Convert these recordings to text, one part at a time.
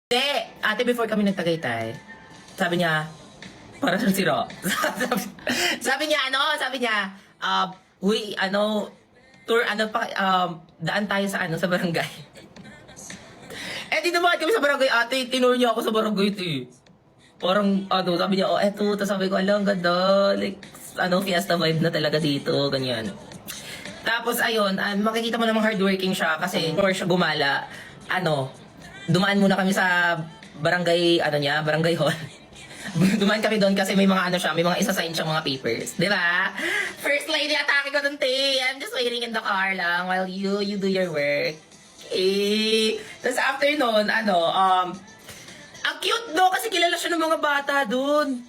Hindi! Ate, before kami nagtagaytay, sabi niya, para sa siro. sabi niya, huy, tour, daan tayo sa barangay. Eh, di naman kami sa barangay, ate, tinur niya ako sa barangay, ito. Parang, sabi niya, eto, tapos sabi ko, alam, ganda, like, fiesta vibe na talaga dito, ganyan. Tapos, ayun, makikita mo namang hardworking siya kasi before siya gumala, dumaan muna kami sa barangay, barangay hall. Dumaan kami doon kasi may mga may mga isa-sign siyang mga papers. Di ba? First lady, atake ko doon, te. I'm just waiting in the car lang while you do your work. Eh. Tapos after nun, ang cute do kasi kilala siya ng mga bata doon.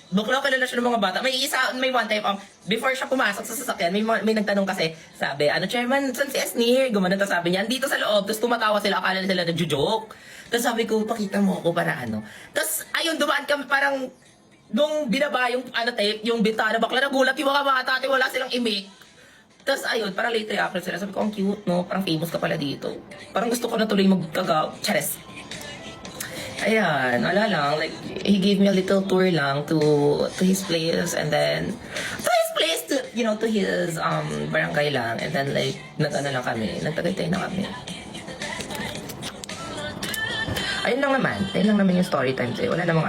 Bukla kilala siya ng mga bata. May one time, before siya pumasok sa sasakyan, may nagtanong kasi, sabi, Chairman, saan si Esnir? Gumanon, tapos sabi niya, dito sa loob. Tapos tumatawa sila, akala nila nagjo-joke. Tapos sabi ko, pakita mo ako para Tapos, ayun, dumaan kami parang, nung binaba yung, tape, yung bintana, bakla nagulat yung mga bata, at wala silang imik. Tapos, ayun, parang late reaction sila. Sabi ko, ang cute, no? Parang famous ka pala dito. Parang gusto ko na tuloy magkagaw. Chares. Ayan, wala lang. Like, he gave me a little tour lang to his place, and then, to his place, to his, barangay lang. And then, like, lang kami. Nagtagaytay na kami. Ayun lang naman yung story time sa'yo. Wala namang